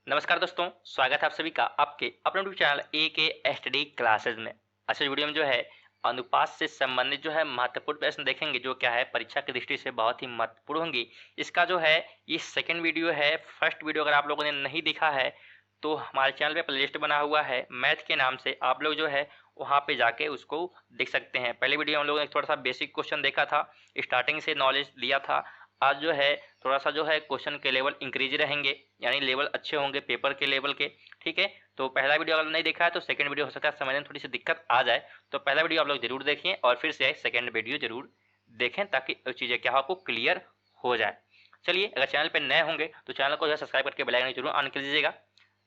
नमस्कार दोस्तों, स्वागत है आप सभी का आपके अपने यूट्यूब चैनल ए के एसटीडी क्लासेस में। आज इस वीडियो में जो है अनुपात से संबंधित जो है महत्वपूर्ण प्रश्न देखेंगे, जो क्या है परीक्षा की दृष्टि से बहुत ही महत्वपूर्ण होंगी। इसका जो है ये सेकंड वीडियो है। फर्स्ट वीडियो अगर आप लोगों ने नहीं देखा है तो हमारे चैनल पे प्लेलिस्ट बना हुआ है मैथ के नाम से, आप लोग जो है वहाँ पे जाके उसको देख सकते हैं। पहले वीडियो हम लोगों ने थोड़ा सा बेसिक क्वेश्चन देखा था, स्टार्टिंग से नॉलेज लिया था। आज जो है थोड़ा सा जो है क्वेश्चन के लेवल इंक्रीज रहेंगे, यानी लेवल अच्छे होंगे पेपर के लेवल के। ठीक है, तो पहला वीडियो अगर नहीं देखा है तो सेकंड वीडियो हो सकता है समझने में थोड़ी सी दिक्कत आ जाए, तो पहला वीडियो आप लोग जरूर देखें और फिर से सेकंड वीडियो जरूर देखें ताकि चीज़ें क्या हो आपको क्लियर हो जाए। चलिए, अगर चैनल पर नए होंगे तो चैनल को जो है सब्सक्राइब करके बेल आइकन जरूर ऑन कर लीजिएगा।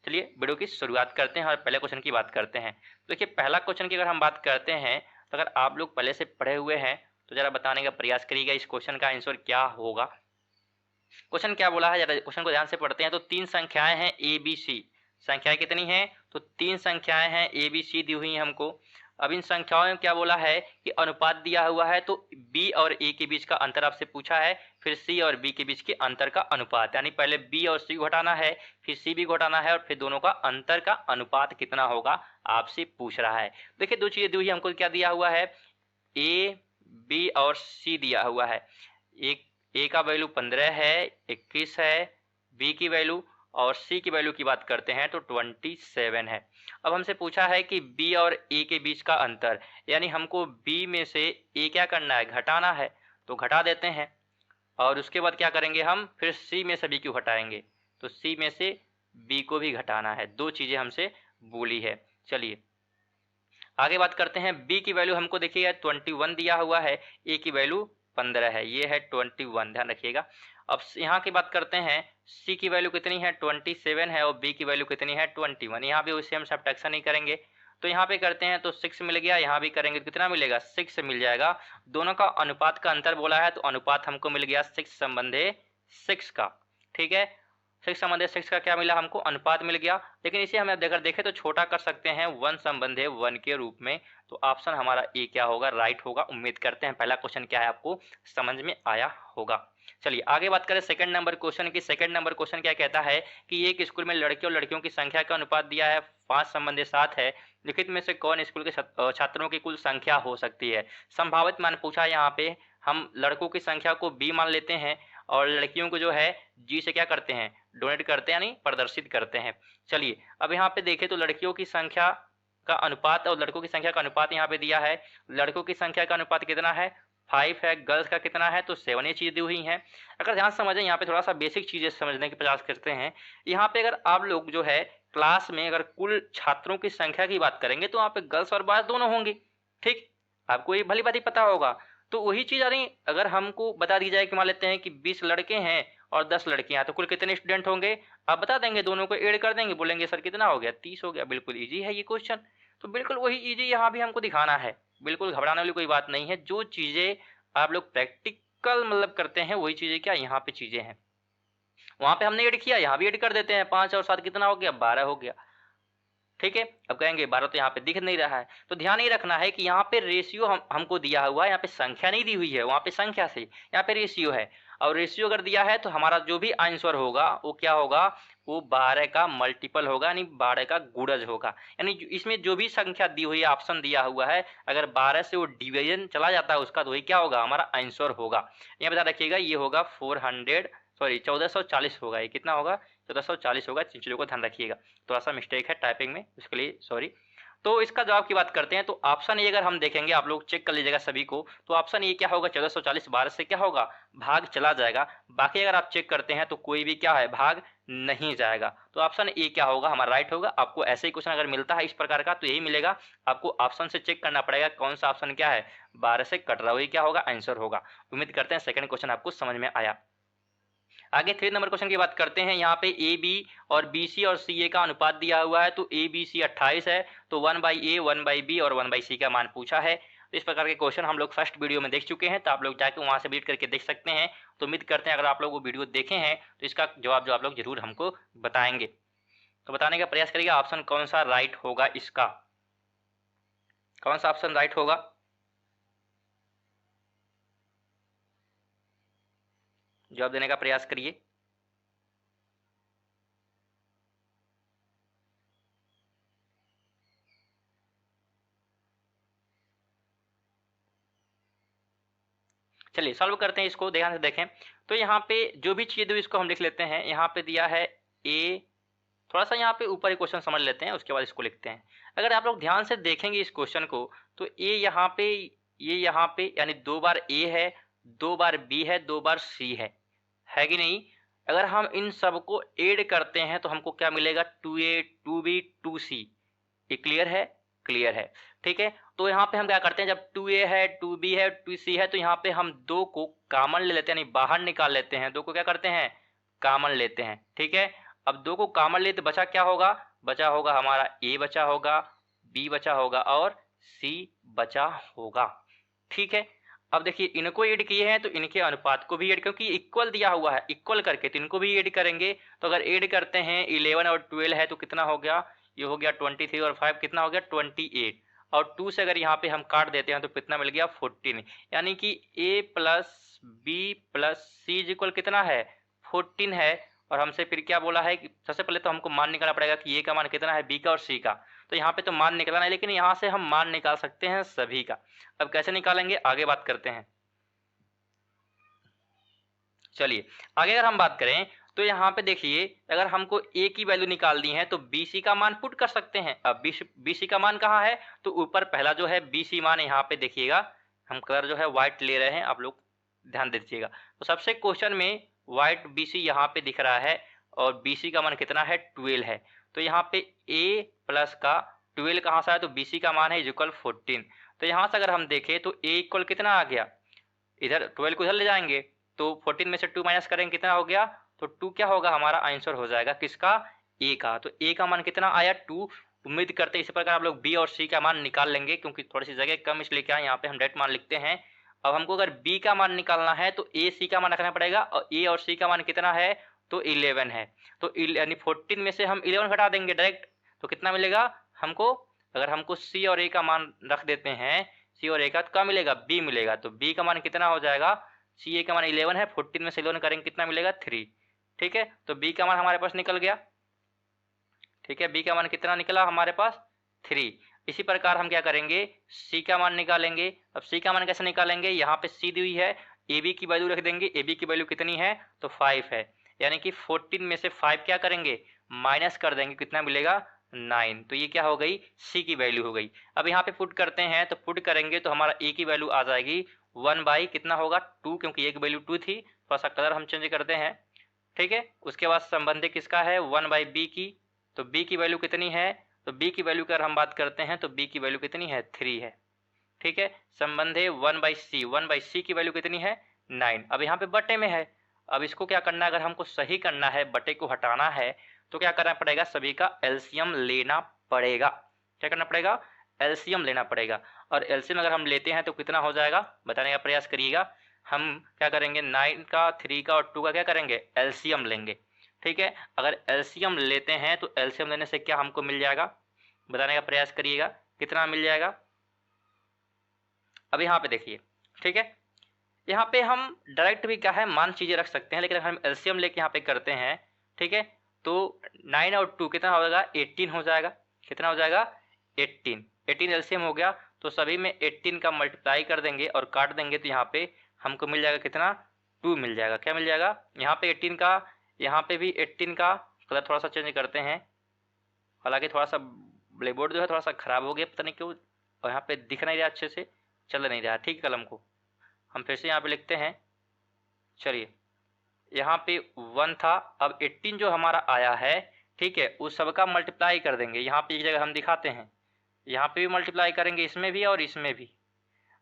चलिए वीडियो की शुरुआत करते हैं और पहले क्वेश्चन की बात करते हैं। तो देखिए, पहला क्वेश्चन की अगर हम बात करते हैं तो अगर आप लोग पहले से पढ़े हुए हैं तो जरा बताने का प्रयास करिएगा इस क्वेश्चन का आंसर क्या होगा। क्वेश्चन क्या बोला है, जरा क्वेश्चन को ध्यान से पढ़ते हैं। तो तीन संख्याएं हैं ए बी सी। संख्याएं कितनी हैं? तो तीन संख्याएं हैं ए बी सी दी हुई हैं हमको। अब इन संख्याओं में क्या बोला है कि अनुपात दिया हुआ है, तो बी और ए के बीच का अंतर आपसे पूछा है, फिर सी और बी के बीच के अंतर का अनुपात, यानी पहले बी और सी घटाना है, फिर सी भी घटाना है और फिर दोनों का अंतर का अनुपात कितना होगा आपसे पूछ रहा है। देखिए, दो चीजें दी हुई हमको, क्या दिया हुआ है, ए बी और सी दिया हुआ है। एक ए का वैल्यू 15 है, 21 है, बी की वैल्यू और सी की वैल्यू की बात करते हैं तो 27 है। अब हमसे पूछा है कि बी और ए के बीच का अंतर, यानी हमको बी में से ए क्या करना है, घटाना है, तो घटा देते हैं। और उसके बाद क्या करेंगे हम, फिर सी में से बी क्यों घटाएंगे, तो सी में से बी को भी घटाना है। दो चीजें हमसे बोली है। चलिए आगे बात करते हैं। बी की वैल्यू हमको देखिएगा 21 दिया हुआ है, ए की वैल्यू 15 है, ये है 21, ध्यान रखिएगा। अब यहाँ की बात करते हैं, सी की वैल्यू कितनी है 27 है और बी की वैल्यू कितनी है 21। यहाँ भी उसे हम सब्ट्रैक्शन नहीं करेंगे, तो यहाँ पे करते हैं तो 6 मिल गया, यहाँ भी करेंगे तो कितना मिलेगा 6 मिल जाएगा। दोनों का अनुपात का अंतर बोला है तो अनुपात हमको मिल गया 6 संबंधे 6 का। ठीक है, 6 संबंधे 6 का क्या मिला हमको, अनुपात मिल गया। लेकिन इसे हम अगर देखें तो छोटा कर सकते हैं 1 संबंधे 1 के रूप में, तो ऑप्शन हमारा ए क्या होगा, राइट होगा। उम्मीद करते हैं पहला क्वेश्चन क्या है आपको समझ में आया होगा। चलिए आगे बात करें सेकंड नंबर क्वेश्चन की। सेकंड नंबर क्वेश्चन क्या कहता है कि एक स्कूल में लड़के और लड़कियों की संख्या का अनुपात दिया है 5 संबंधे 7 है, लिखित में से कौन स्कूल के छात्रों की कुल संख्या हो सकती है। संभावित मान पूछा है। यहाँ पे हम लड़कों की संख्या को बी मान लेते हैं और लड़कियों को जो है जी से क्या करते हैं, डोनेट करते हैं, यानी प्रदर्शित करते हैं। चलिए अब यहाँ पे देखें तो लड़कियों की संख्या का अनुपात और लड़कों की संख्या का अनुपात यहाँ पे दिया है। लड़कों की संख्या का अनुपात कितना है, 5 है, गर्ल्स का कितना है तो 7, ये चीज़ दी हुई है। अगर ध्यान समझें, यहाँ पे थोड़ा सा बेसिक चीज़ें समझने की प्रयास करते हैं। यहाँ पे अगर आप लोग जो है क्लास में अगर कुल छात्रों की संख्या की बात करेंगे तो वहाँ पे गर्ल्स और बॉयज दोनों होंगे। ठीक, आपको ये भली बात पता होगा। तो वही चीज़ अगर हमको बता दी जाए कि मान लेते हैं कि 20 लड़के हैं और 10 लड़कियां, तो कुल कितने स्टूडेंट होंगे आप बता देंगे, दोनों को ऐड कर देंगे, बोलेंगे सर कितना हो गया 30 हो गया। बिल्कुल इजी है ये क्वेश्चन। तो बिल्कुल वही इजी यहाँ भी हमको दिखाना है, बिल्कुल घबराने वाली कोई बात नहीं है। जो चीज़ें आप लोग प्रैक्टिकल मतलब करते हैं वही चीज़ें क्या यहाँ पे चीज़ें हैं। वहां पे हमने ऐड किया, यहाँ भी ऐड कर देते हैं, 5 और 7 कितना हो गया 12 हो गया। ठीक है, अब कहेंगे 12 तो यहाँ पे दिख नहीं रहा है, तो ध्यान ये रखना है कि यहाँ पे रेशियो हमको दिया हुआ है, यहाँ पे संख्या नहीं दी हुई है, वहाँ पे संख्या से यहाँ पे रेशियो है। और रेशियो अगर दिया है तो हमारा जो भी आंसर होगा वो क्या होगा, वो 12 का मल्टीपल होगा, यानी 12 का गुणज होगा। यानी इसमें जो भी संख्या दी हुई है, ऑप्शन दिया हुआ है, अगर 12 से वो डिवीजन चला जाता है उसका, तो वही क्या होगा हमारा आंसर होगा। यहाँ बता रखिएगा ये होगा 1440 होगा। ये कितना होगा 1440 होगा। चीज़ों को ध्यान रखिएगा, थोड़ा सा मिस्टेक है टाइपिंग में, उसके लिए सॉरी। तो इसका जवाब की बात करते हैं तो ऑप्शन ए अगर हम देखेंगे, आप लोग चेक कर लीजिएगा सभी को, तो ऑप्शन ए क्या होगा 1440, 12 से क्या होगा भाग चला जाएगा। बाकी अगर आप चेक करते हैं तो कोई भी क्या है भाग नहीं जाएगा, तो ऑप्शन ए क्या होगा हमारा राइट होगा। आपको ऐसे ही क्वेश्चन अगर मिलता है इस प्रकार का तो यही मिलेगा, आपको ऑप्शन से चेक करना पड़ेगा कौन सा ऑप्शन क्या है 12 से कट रहा है, वही क्या होगा आंसर होगा। उम्मीद करते हैं सेकंड क्वेश्चन आपको समझ में आया। आगे 3 नंबर क्वेश्चन की बात करते हैं। यहाँ पे ए बी और बी सी और सी ए का अनुपात दिया हुआ है, तो ए बी सी 28 है, तो 1/a 1/b और 1/c का मान पूछा है। तो इस प्रकार के क्वेश्चन हम लोग फर्स्ट वीडियो में देख चुके हैं, तो आप लोग जाके वहाँ से रीड करके देख सकते हैं। तो उम्मीद करते हैं अगर आप लोग वो वीडियो देखे हैं तो इसका जवाब जो आप लोग जरूर हमको बताएंगे। तो बताने का प्रयास करिएगा ऑप्शन कौन सा राइट होगा, इसका कौन सा ऑप्शन राइट होगा। जवाब देने का प्रयास करिए। चलिए सॉल्व करते हैं इसको, ध्यान से देखें। तो यहाँ पे जो भी चीज़ दी इसको हम लिख लेते हैं। यहाँ पे दिया है ए, थोड़ा सा यहाँ पे ऊपर क्वेश्चन समझ लेते हैं, उसके बाद इसको लिखते हैं। अगर आप लोग ध्यान से देखेंगे इस क्वेश्चन को तो ए यहाँ पे, ये यहाँ पे, यानी 2 बार ए है, 2 बार बी है, 2 बार सी है कि नहीं। अगर हम इन सबको ऐड करते हैं तो हमको क्या मिलेगा, 2a 2b 2c। ये क्लियर है, क्लियर है, ठीक है। तो यहाँ पे हम क्या करते हैं, जब 2a है, 2b है, 2c है, तो यहाँ पे हम 2 को कॉमन ले लेते हैं, यानी बाहर निकाल लेते हैं। 2 को क्या करते हैं, कॉमन लेते हैं, ठीक है। अब 2 को कॉमन लेते बचा क्या होगा, बचा होगा हमारा a बचा होगा, b बचा होगा और c बचा होगा, ठीक है। अब देखिए इनको ऐड किए हैं तो इनके अनुपात को भी ऐड, क्योंकि इक्वल दिया हुआ है, इक्वल करके तो इनको भी ऐड करेंगे। तो अगर ऐड करते हैं 11 और 12 है तो कितना हो गया, ये हो गया 23 और 5 कितना हो गया 28। और 2 से अगर यहाँ पे हम काट देते हैं तो कितना मिल गया 14। यानी कि a plus B plus C equal कितना है 14 है। और हमसे फिर क्या बोला है कि सबसे पहले तो हमको मान निकालना पड़ेगा कि a का मान कितना है, b का और c का। तो यहाँ पे तो मान निकालना है, लेकिन यहाँ से हम मान निकाल सकते हैं सभी का। अब कैसे निकालेंगे आगे बात करते हैं। चलिए आगे अगर हम बात करें तो यहाँ पे देखिए, अगर हमको a की वैल्यू निकालनी है तो bc का मान पुट कर सकते हैं। अब bc का मान कहाँ है, तो ऊपर पहला जो है bc मान, यहाँ पे देखिएगा हम कलर जो है व्हाइट ले रहे हैं, आप लोग ध्यान दे दीजिएगा। तो सबसे क्वेश्चन में व्हाइट bc यहाँ पे दिख रहा है और bc का मान कितना है 12 है। तो यहाँ पे a प्लस का 12 कहाँ से आया, तो bc का मान है इक्वल 14। तो यहाँ से अगर हम देखें तो a इक्वल कितना आ गया, इधर 12 को इधर ले जाएंगे तो 14 में से 2 माइनस करेंगे कितना हो गया, तो 2 क्या होगा हमारा आंसर हो जाएगा किसका, a का। तो a का मान कितना आया 2। उम्मीद करते हैं इसी प्रकार आप लोग b और c का मान निकाल लेंगे, क्योंकि थोड़ी सी जगह कम इसलिए क्या यहाँ पे हम डायरेक्ट मान लिखते हैं। अब हमको अगर b का मान निकालना है तो a c का मान रखना पड़ेगा, और a और c का मान कितना है तो 11 है। तो यानी 14 में से हम 11 घटा देंगे डायरेक्ट, तो कितना मिलेगा हमको, अगर हमको c और a का मान रख देते हैं, c और a का, तो क्या मिलेगा b मिलेगा। तो b का मान कितना हो जाएगा, ca का मान 11 है, 14 में से 11 करेंगे कितना मिलेगा 3, ठीक है। तो b का मान हमारे पास निकल गया, ठीक है। b का मान कितना निकला हमारे पास 3। इसी प्रकार हम क्या करेंगे, c का मान निकालेंगे। अब c का मान कैसे निकालेंगे, यहाँ पे c दी हुई है, ab की वैल्यू रख देंगे। ab की वैल्यू कितनी है तो 5 है, यानी कि 14 में से 5 क्या करेंगे माइनस कर देंगे, कितना मिलेगा 9। तो ये क्या हो गई c की वैल्यू हो गई। अब यहाँ पे पुट करते हैं, तो पुट करेंगे तो हमारा a की वैल्यू आ जाएगी 1 बाई कितना होगा 2, क्योंकि a की वैल्यू 2 थी। थोड़ा सा कलर हम चेंज करते हैं, ठीक है। उसके बाद संबंधी किसका है 1 बाई बी की, तो b की वैल्यू कितनी है, तो b की वैल्यू अगर हम बात करते हैं तो b की वैल्यू कितनी है 3 है, ठीक है। संबंधे 1 बाई सी की वैल्यू कितनी है 9। अब यहाँ पे बटे में है, अब इसको क्या करना है, अगर हमको सही करना है, बटे को हटाना है, तो क्या करना पड़ेगा, सभी का एलसीएम लेना पड़ेगा। क्या करना पड़ेगा, एलसीएम लेना पड़ेगा। और एलसीएम अगर हम लेते हैं तो कितना हो जाएगा बताने का प्रयास करिएगा। हम क्या करेंगे 9 का 3 का और 2 का क्या करेंगे एलसीएम लेंगे, ठीक है। अगर एलसीएम लेते हैं तो एलसीएम लेने से क्या हमको मिल जाएगा बताने का प्रयास करिएगा, कितना मिल जाएगा। अब यहाँ पे देखिए, ठीक है, यहाँ पे हम डायरेक्ट भी क्या है मान चीजें रख सकते हैं, लेकिन अगर हम एलसीएम लेके यहाँ पे करते हैं, ठीक है, तो 9 और 2 कितना हो जाएगा 18 हो जाएगा। कितना हो जाएगा 18 एलसीएम हो गया। तो सभी में 18 का मल्टीप्लाई कर देंगे और काट देंगे, तो यहाँ पे हमको मिल जाएगा कितना 2 मिल जाएगा। क्या मिल जाएगा यहाँ पे 18 का, यहाँ पे भी 18 का कलर थोड़ा सा चेंज करते हैं। हालांकि थोड़ा सा ब्लैक बोर्ड जो है थोड़ा सा खराब हो गया, पता नहीं क्यों, और यहाँ पे दिख नहीं रहा अच्छे से, चल नहीं रहा, ठीक है। कलम को हम फिर से यहाँ पे लिखते हैं। चलिए यहाँ पे 1 था, अब 18 जो हमारा आया है, ठीक है, उस सबका मल्टीप्लाई कर देंगे। यहाँ पे एक जगह हम दिखाते हैं, यहाँ पे भी मल्टीप्लाई करेंगे, इसमें भी और इसमें भी।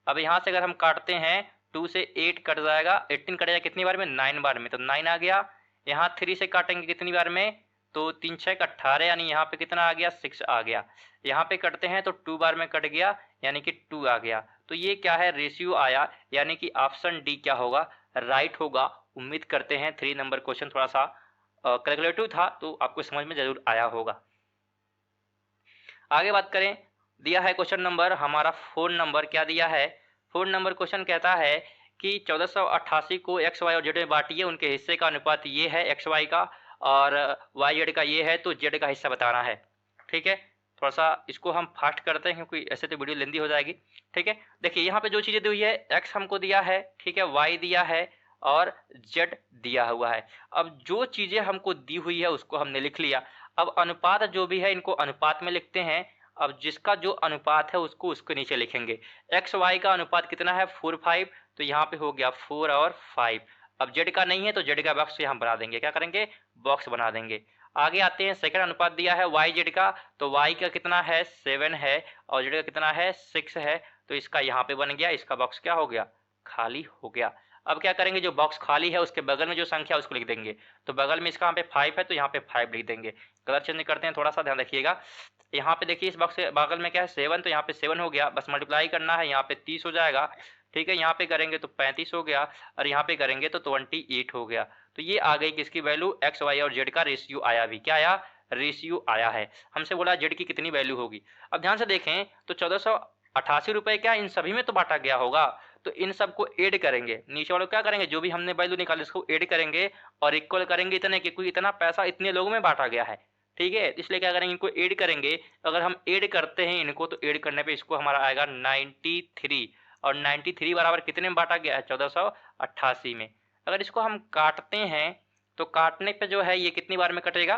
अब यहाँ से अगर हम काटते हैं 2 से 8 कट जाएगा, 18 कटेगा कितनी बार में 9 बार में, तो 9 आ गया। यहाँ 3 से काटेंगे कितनी बार में, तो 3 6 18, यानी यहाँ पे कितना आ गया 6 आ गया। यहाँ पे करते हैं तो 2 बार में कट गया, यानी कि 2 आ गया। तो ये क्या है रेशियो आया, यानी कि ऑप्शन डी क्या होगा राइट होगा। उम्मीद करते हैं 3 नंबर क्वेश्चन थोड़ा सा कैलकुलेटिव था, तो आपको समझ में जरूर आया होगा। आगे बात करें, दिया है क्वेश्चन नंबर हमारा 4 नंबर। क्या दिया है 4 नंबर क्वेश्चन कहता है कि 1488 को एक्स वाई और जेड में बांटिए, उनके हिस्से का अनुपात ये है एक्स वाई का और वाई जेड का ये है, तो जेड का हिस्सा बताना है, ठीक है। थोड़ा सा इसको हम फास्ट करते हैं क्योंकि ऐसे तो वीडियो लेंदी हो जाएगी। ठीक है, देखिए यहाँ पे जो चीज़ें दी हुई है, एक्स हमको दिया है, ठीक है, वाई दिया है और जेड दिया हुआ है। अब जो चीज़ें हमको दी हुई है उसको हमने लिख लिया। अब अनुपात जो भी है इनको अनुपात में लिखते हैं। अब जिसका जो अनुपात है उसको उसके नीचे लिखेंगे। एक्स वाई का अनुपात कितना है 4:5, तो यहाँ पे हो गया 4 और 5। अब जेड का नहीं है तो जेड का बॉक्स यहाँ बना देंगे, क्या करेंगे, बॉक्स बना देंगे। आगे आते हैं, सेकंड अनुपात दिया है वाई जेड का, तो वाई का कितना है 7 है और जेड का कितना है 6 है, तो इसका यहाँ पे बन गया, इसका बॉक्स क्या हो गया, खाली हो गया। अब क्या करेंगे, जो बॉक्स खाली है उसके बगल में जो संख्या है उसको लिख देंगे। तो बगल में इसका यहाँ पे 5 है तो यहाँ पे 5 लिख देंगे। कलर चेंज करते हैं, थोड़ा सा ध्यान रखिएगा। यहाँ पे देखिए इस बॉक्स के बगल में क्या है 7, तो यहाँ पे 7 हो गया, बस मल्टीप्लाई करना है, यहाँ पे 30 हो जाएगा। ठीक है, यहाँ पे करेंगे तो 35 हो गया और यहाँ पे करेंगे तो 28 हो गया। तो ये आ गई किसकी वैल्यू, एक्स वाई और जेड का रेशियो आया। भी क्या आया, रेशियो आया है। हमसे बोला जेड की कितनी वैल्यू होगी। अब ध्यान से देखें तो 1488 रुपये क्या इन सभी में तो बांटा गया होगा, तो इन सबको ऐड करेंगे। नीचे वालों क्या करेंगे, जो भी हमने वैल्यू निकाली इसको ऐड करेंगे और इक्वल करेंगे इतने के, क्योंकि इतना पैसा इतने लोगों में बांटा गया है। ठीक है, इसलिए क्या करेंगे, इनको ऐड करेंगे। अगर हम ऐड करते हैं इनको तो ऐड करने पे इसको हमारा आएगा 93, और 93 बराबर कितने में बांटा गया है 1488 में। अगर इसको हम काटते हैं तो काटने पे जो है ये कितनी बार में कटेगा,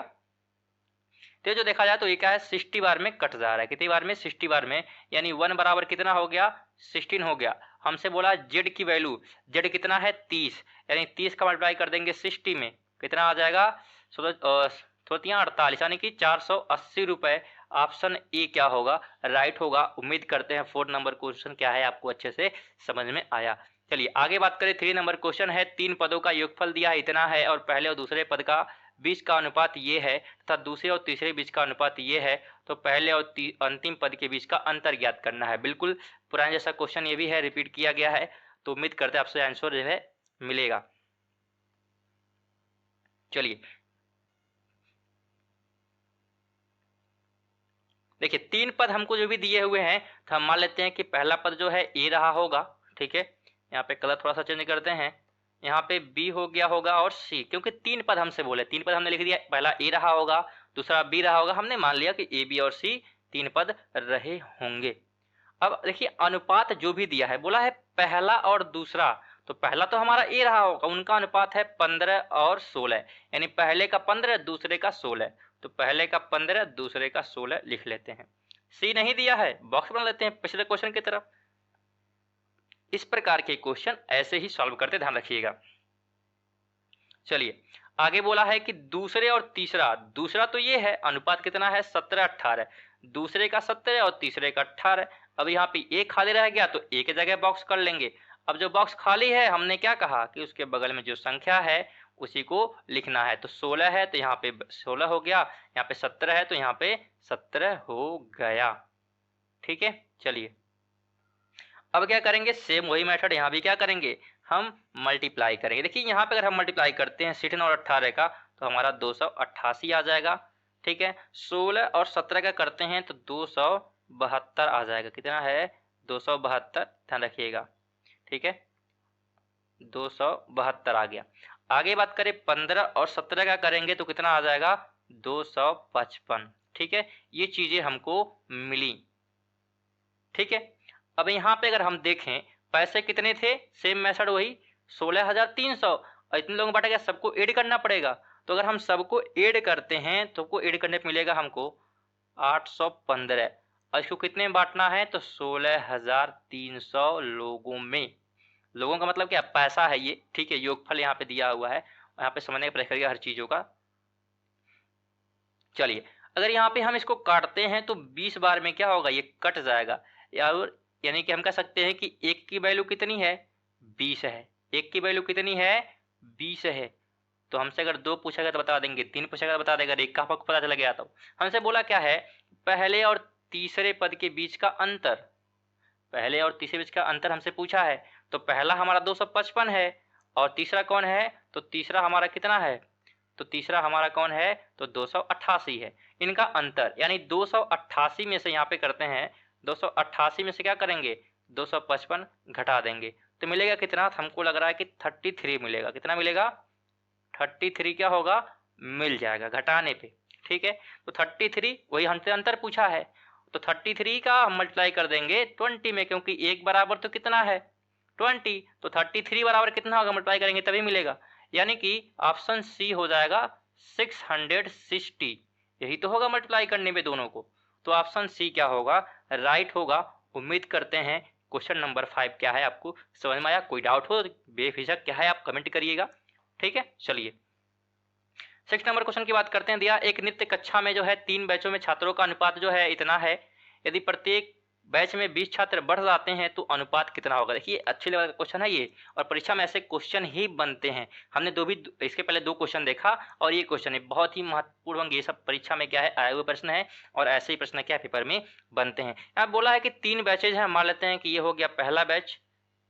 तो जो देखा जाए तो ये क्या है 60 बार में कट जा रहा है। कितनी बार में, 60 बार में, यानी 1 बराबर कितना हो गया 16 हो गया। हमसे बोला जेड की वैल्यू, जेड कितना है 30, यानी 30 का मल्टीप्लाई कर देंगे 60 में, कितना आ जाएगा 48, यानी कि 480 रुपये। ऑप्शन ए क्या होगा, राइट होगा। उम्मीद करते हैं 4 नंबर क्वेश्चन क्या है आपको अच्छे से समझ में आया। चलिए आगे बात करें, 3 नंबर क्वेश्चन है, 3 पदों का योगफल दिया है इतना है और पहले और दूसरे पद का बीच का अनुपात ये है तथा दूसरे और तीसरे बीच का अनुपात ये है, तो पहले और अंतिम पद के बीच का अंतर ज्ञात करना है। बिल्कुल पुराने जैसा क्वेश्चन ये भी है, रिपीट किया गया है, तो उम्मीद करते हैं आपसे आंसर जो है मिलेगा। चलिए देखिए 3 पद हमको जो भी दिए हुए हैं, तो हम मान लेते हैं कि पहला पद जो है ए रहा होगा। ठीक है, यहाँ पे कलर थोड़ा सा चेंज करते हैं, यहाँ पे बी हो गया होगा और सी, क्योंकि 3 पद हमसे बोले, 3 पद हमने लिख दिया, पहला ए रहा होगा, दूसरा बी रहा होगा, हमने मान लिया कि ए बी और सी 3 पद रहे होंगे। अब देखिए अनुपात जो भी दिया है, बोला है पहला और दूसरा, तो पहला तो हमारा ए रहा होगा, उनका अनुपात है 15 और 16, यानी पहले का 15 दूसरे का 16, तो पहले का 15 दूसरे का 16 लिख लेते हैं। सी नहीं दिया है, बॉक्स बना लेते हैं पिछले क्वेश्चन की तरफ। इस प्रकार के क्वेश्चन ऐसे ही सॉल्व करते, ध्यान रखिएगा। चलिए आगे बोला है कि दूसरे और तीसरा, दूसरा तो ये है अनुपात कितना है 17-18, दूसरे का 17 और तीसरे का 18। अब यहाँ पे एक खाली रह गया तो एक जगह बॉक्स कर लेंगे। अब जो बॉक्स खाली है हमने क्या कहा कि उसके बगल में जो संख्या है उसी को लिखना है। तो 16 है तो यहाँ पे 16 हो गया, यहाँ पे 17 है तो यहाँ पे 17 हो गया। ठीक है, चलिए अब क्या करेंगे, सेम वही मेथड यहाँ भी क्या करेंगे, हम मल्टीप्लाई करेंगे। देखिए यहाँ पे अगर हम मल्टीप्लाई करते हैं 16 और 18 का तो हमारा 288 आ जाएगा। ठीक है, 16 और 17 का करते हैं तो 272 आ जाएगा। कितना है 272, ध्यान रखिएगा। ठीक है, 272 आ गया। आगे बात करें 15 और 17 का करेंगे तो कितना आ जाएगा 255। ठीक है, ये चीजें हमको मिली। ठीक है, अब यहाँ पे अगर हम देखें पैसे कितने थे, सेम मेथड वही 16,300, और इतने लोगों बांटा गया, सबको ऐड करना पड़ेगा। तो अगर हम सबको ऐड करते हैं तो सबको ऐड करने पे मिलेगा हमको 815, और इसको कितने में बांटना है तो 16,300 लोगों में। लोगों का मतलब क्या, पैसा है ये। ठीक है, योगफल यहाँ पे दिया हुआ है, यहाँ पे समझने का प्रयास करिएगा हर चीजों का। चलिए अगर यहाँ पे हम इसको काटते हैं तो 20 बार में क्या होगा, ये कट जाएगा, यानी कि हम कह सकते हैं कि एक की वैल्यू कितनी है 20 है, एक की वैल्यू कितनी है 20 है। तो हमसे अगर 2 पूछेगा तो बता देंगे, 3 पूछेगा तो बता देगा, एक का आपको पता चला गया। तो हमसे बोला क्या है, पहले और तीसरे पद के बीच का अंतर, पहले और तीसरे बीच का अंतर हमसे पूछा है। तो पहला हमारा 255 है और तीसरा कौन है, तो तीसरा हमारा कितना है, तो तीसरा हमारा कौन है तो 288 है। इनका अंतर यानी 288 में से यहाँ पे करते हैं, 288 में से क्या करेंगे 255 घटा देंगे तो मिलेगा कितना, हमको लग रहा है कि 33 मिलेगा। कितना मिलेगा 33 क्या होगा, मिल जाएगा घटाने पे। ठीक है। तो 33 वही हमसे अंतर पूछा है, तो 33 का हम मल्टीप्लाई कर देंगे 20 में, क्योंकि 1 बराबर तो कितना है 20, तो 33 बराबर कितना होगा, मल्टीप्लाई करेंगे तभी मिलेगा। यानी कि ऑप्शन सी हो जाएगा 660, यही तो होगा मल्टीप्लाई करने में दोनों को। तो ऑप्शन सी क्या होगा, राइट होगा। उम्मीद करते हैं क्वेश्चन नंबर 5 क्या है आपको समझ में आया। कोई डाउट हो बेफिजक क्या है आप कमेंट करिएगा, ठीक है। चलिए 6 नंबर क्वेश्चन की बात करते हैं। दिया एक नृत्य कक्षा में जो है 3 बैचों में छात्रों का अनुपात जो है इतना है, यदि प्रत्येक बैच में 20 छात्र बढ़ जाते हैं तो अनुपात कितना होगा। देखिए अच्छे लेवल का क्वेश्चन है ये, और परीक्षा में ऐसे क्वेश्चन ही बनते हैं। हमने इसके पहले 2 क्वेश्चन देखा और ये क्वेश्चन है बहुत ही महत्वपूर्ण। ये सब परीक्षा में क्या है आए हुए प्रश्न है, और ऐसे ही प्रश्न क्या पेपर में बनते हैं। यहाँ बोला है कि 3 बैचेज हैं, मान लेते हैं कि ये हो गया पहला बैच,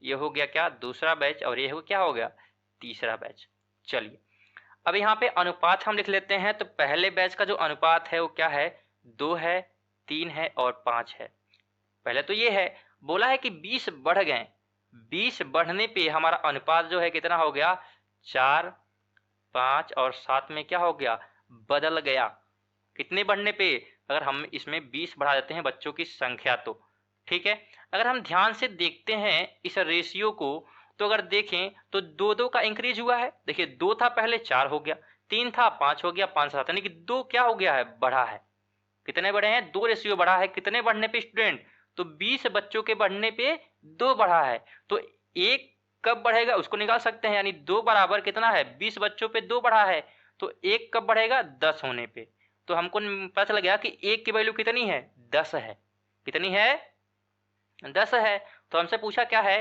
ये हो गया क्या दूसरा बैच, और ये हो क्या हो गया तीसरा बैच। चलिए अब यहाँ पे अनुपात हम लिख लेते हैं। तो पहले बैच का जो अनुपात है वो क्या है 2 है, 3 है और 5 है। पहले तो ये है, बोला है कि 20 बढ़ गए, 20 बढ़ने पे हमारा अनुपात जो है कितना हो गया 4, 5 और 7 में क्या हो गया बदल गया। कितने बढ़ने पे, अगर हम इसमें 20 बढ़ा देते हैं बच्चों की संख्या तो ठीक है। अगर हम ध्यान से देखते हैं इस रेशियो को, तो अगर देखें तो 2-2 का इंक्रीज हुआ है। देखिए 2 था पहले 4 हो गया, 3 था 5 हो गया, 5 7, यानी कि 2 क्या हो गया है बढ़ा है। कितने बढ़े हैं 2 रेशियो बढ़ा है। कितने बढ़ने पे स्टूडेंट, तो 20 बच्चों के बढ़ने पे 2 बढ़ा है। तो 1 कब बढ़ेगा उसको निकाल सकते हैं, यानी 2 बराबर कितना है 20 बच्चों पे 2 बढ़ा है, तो 1 कब बढ़ेगा 10 होने पे। तो हमको पता चल गया कि 1 की वैल्यू कितनी है 10 है। कितनी है 10 है। तो हमसे पूछा क्या है,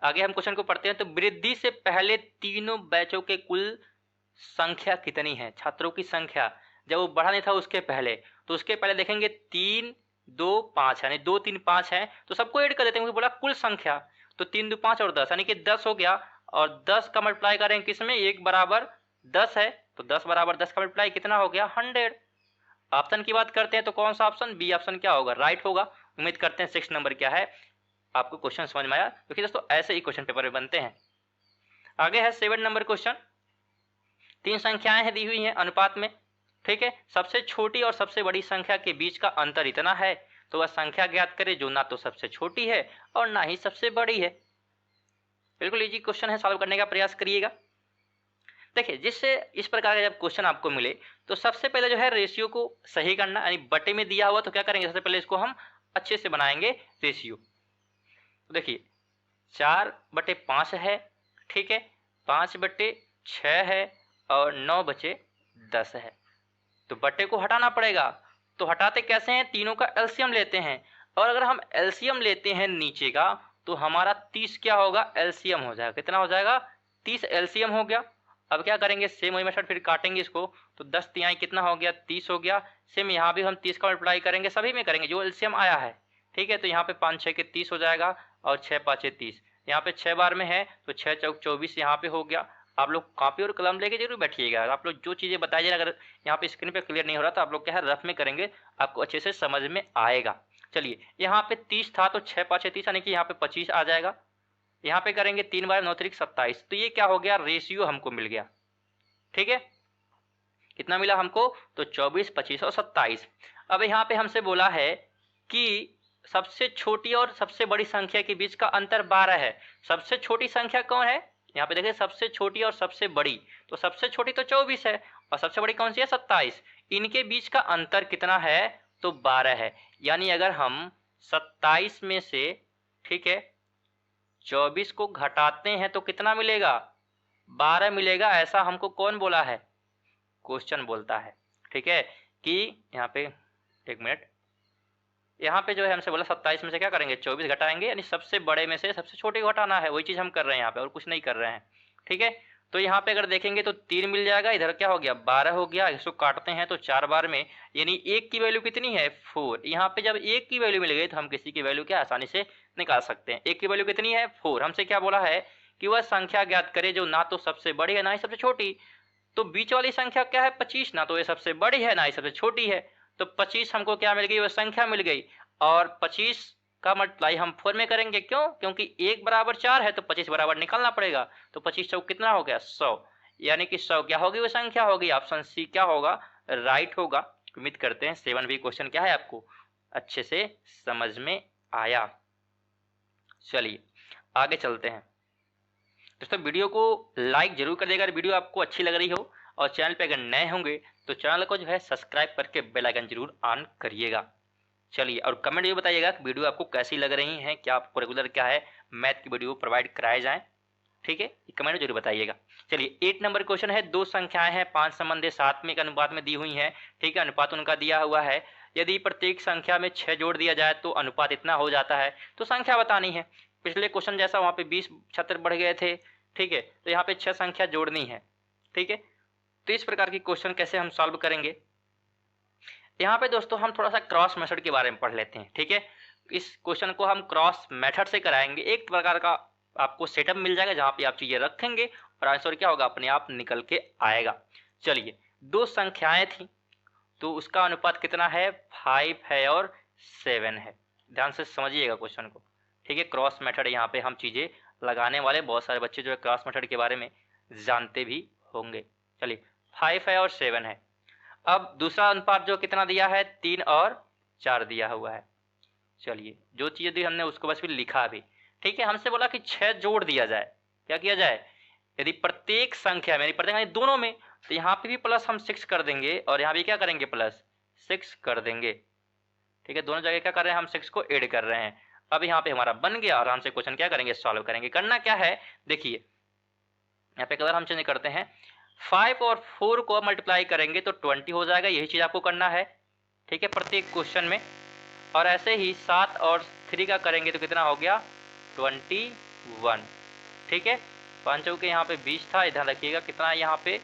आगे हम क्वेश्चन को पढ़ते हैं। तो वृद्धि से पहले तीनों बैचों के कुल संख्या कितनी है, छात्रों की संख्या जब वो बढ़ा नहीं था उसके पहले, तो उसके पहले देखेंगे 3 2 5 यानी 2 3 5 है, तो सबको ऐड कर देते हैं। बोला कुल संख्या, तो 3 2 5 और 10 यानी कि 10 हो गया। और 10 का मल्टीप्लाई करेंगे किसमें 1 बराबर 10 है, तो 10 बराबर 10 का मल्टीप्लाई कितना हो गया 100। ऑप्शन की बात करते हैं तो कौन सा ऑप्शन, बी ऑप्शन क्या होगा राइट होगा। उम्मीद करते हैं 6 नंबर क्या है आपको क्वेश्चन समझ में आया, क्योंकि दोस्तों ऐसे ही क्वेश्चन पेपर में बनते हैं। आगे है 7 नंबर क्वेश्चन। 3 संख्याएं हैं दी हुई हैं अनुपात में, ठीक है। सबसे छोटी और सबसे बड़ी संख्या के बीच का अंतर इतना है, तो वह संख्या ज्ञात करें जो ना तो सबसे छोटी है और ना ही सबसे बड़ी है। बिल्कुल इजी क्वेश्चन है, सॉल्व करने का प्रयास करिएगा। देखिए जिससे इस प्रकार का जब क्वेश्चन आपको मिले तो सबसे पहले जो है रेशियो को सही करना, यानी बटे में दिया हुआ तो क्या करेंगे सबसे पहले इसको हम अच्छे से बनाएंगे रेशियो। तो देखिए 4/5 है, ठीक है, 5/6 है और 9/10 है। तो बटे को हटाना पड़ेगा, तो हटाते कैसे हैं, तीनों का एलसीएम लेते हैं। और अगर हम एलसीएम लेते हैं नीचे का तो हमारा 30 क्या होगा एलसीएम हो जाएगा। कितना हो जाएगा 30 एलसीएम हो गया। अब क्या करेंगे सेम वही मेथड फिर काटेंगे इसको, तो 10 तिहाई कितना हो गया 30 हो गया। सेम यहाँ भी हम 30 का मल्टीप्लाई करेंगे, सभी में करेंगे जो एलसीएम आया है, ठीक है। तो यहाँ पे 5 6 के 30 हो जाएगा और 6 5 30, यहाँ पे 6 बार में है तो 6 चौक 24 यहाँ पे हो गया। आप लोग कॉपी और कलम लेके जरूर बैठिएगा। आप लोग जो चीज़ें बताइए अगर यहाँ पे स्क्रीन पे क्लियर नहीं हो रहा तो आप लोग क्या है रफ में करेंगे, आपको अच्छे से समझ में आएगा। चलिए यहाँ पे 30 था तो 6 5 30 यानी कि यहाँ पे 25 आ जाएगा। यहाँ पे करेंगे 3 बार 9 3 27, तो ये क्या हो गया रेशियो हमको मिल गया, ठीक है। कितना मिला हमको, तो 24 25 और 27। अब यहाँ पे हमसे बोला है कि सबसे छोटी और सबसे बड़ी संख्या के बीच का अंतर 12 है। सबसे छोटी संख्या कौन है, यहाँ पे देखिए सबसे छोटी और सबसे बड़ी, तो सबसे छोटी तो 24 है और सबसे बड़ी कौन सी है 27। इनके बीच का अंतर कितना है, तो 12 है। यानी अगर हम 27 में से, ठीक है, 24 को घटाते हैं तो कितना मिलेगा 12 मिलेगा। ऐसा हमको कौन बोला है, क्वेश्चन बोलता है, ठीक है। कि यहाँ पे एक मिनट, यहाँ पे जो है हमसे बोला 27 में से क्या करेंगे 24 घटाएंगे, यानी सबसे बड़े में से सबसे छोटे को घटाना है, वही चीज़ हम कर रहे हैं यहाँ पे और कुछ नहीं कर रहे हैं, ठीक है। तो यहाँ पे अगर देखेंगे तो 3 मिल जाएगा, इधर क्या हो गया 12 हो गया। इसको काटते हैं तो 4 बार में, यानी 1 की वैल्यू कितनी है 4। यहाँ पे जब 1 की वैल्यू मिल गई तो हम किसी की वैल्यू क्या आसानी से निकाल सकते हैं। 1 की वैल्यू कितनी है 4। हमसे क्या बोला है कि वह संख्या ज्ञात करे जो ना तो सबसे बड़ी है ना ही सबसे छोटी। तो बीच वाली संख्या क्या है 25, ना तो ये सबसे बड़ी है ना ही सबसे छोटी है। तो 25 हमको क्या मिल गई, वह संख्या मिल गई। और 25 का मल्टीप्लाई हम 4 में करेंगे, क्यों, क्योंकि 1 बराबर 4 है तो 25 बराबर निकालना पड़ेगा। तो 25 चौक कितना हो गया 100, यानी कि 100 क्या होगी वो संख्या होगी, ऑप्शन सी क्या होगा राइट होगा। उम्मीद करते हैं 7 भी क्वेश्चन क्या है आपको अच्छे से समझ में आया। चलिए आगे चलते हैं। दोस्तों वीडियो को लाइक जरूर करिएगा अगर वीडियो आपको अच्छी लग रही हो, और चैनल पे अगर नए होंगे तो चैनल को जो है सब्सक्राइब करके बेल आइकन जरूर ऑन करिएगा। चलिए और कमेंट भी बताइएगा कि वीडियो आपको कैसी लग रही हैं, क्या आपको रेगुलर क्या है मैथ की वीडियो प्रोवाइड कराए जाएं, ठीक है, कमेंट में जरूर बताइएगा। चलिए 8 नंबर क्वेश्चन है, दो संख्याएं हैं 5 संबंधी 7 में एक अनुपात में दी हुई हैं, ठीक है, अनुपात उनका दिया हुआ है। यदि प्रत्येक संख्या में 6 जोड़ दिया जाए तो अनुपात इतना हो जाता है, तो संख्या बतानी है। पिछले क्वेश्चन जैसा वहाँ पे 20 76 बढ़ गए थे, ठीक है, तो यहाँ पे 6 संख्या जोड़नी है, ठीक है। तो इस प्रकार की क्वेश्चन कैसे हम सॉल्व करेंगे, यहाँ पे दोस्तों हम थोड़ा सा क्रॉस मेथड के बारे में पढ़ लेते हैं, ठीक है। इस क्वेश्चन को हम क्रॉस मेथड से कराएंगे। एक प्रकार का आपको सेटअप मिल जाएगा जहाँ पे आप चीजें रखेंगे और आंसर क्या होगा अपने आप निकल के आएगा। चलिए दो संख्याएं थी तो उसका अनुपात कितना है 5 है और 7 है। ध्यान से समझिएगा क्वेश्चन को, ठीक है। क्रॉस मेथड यहाँ पे हम चीजें लगाने वाले, बहुत सारे बच्चे जो है क्रॉस मेथड के बारे में जानते भी होंगे। चलिए 5 है और 7 है। अब दूसरा अनुपात जो कितना दिया है 3 और 4 दिया हुआ है। चलिए जो चीज दी हमने उसको बस फिर लिखा भी, ठीक है। हमसे बोला कि 6 जोड़ दिया जाए, क्या किया जाए, यदि प्रत्येक संख्या में, प्रत्येक दोनों में, तो यहाँ पे भी प्लस हम 6 कर देंगे और यहाँ भी क्या करेंगे प्लस 6 कर देंगे, ठीक है। दोनों जगह क्या कर रहे हैं हम 6 को ऐड कर रहे हैं। अब यहाँ पे हमारा बन गया, आराम से क्वेश्चन क्या करेंगे सॉल्व करेंगे। करना क्या है देखिए, यहाँ पे कलर हम चेंज करते हैं, 5 और 4 को मल्टीप्लाई करेंगे तो 20 हो जाएगा, यही चीज आपको करना है, ठीक है, प्रत्येक क्वेश्चन में। और ऐसे ही 7 और 3 का करेंगे तो कितना हो गया 21, ठीक है। 5 के यहाँ पे 20 था, ध्यान रखिएगा कितना है यहाँ पे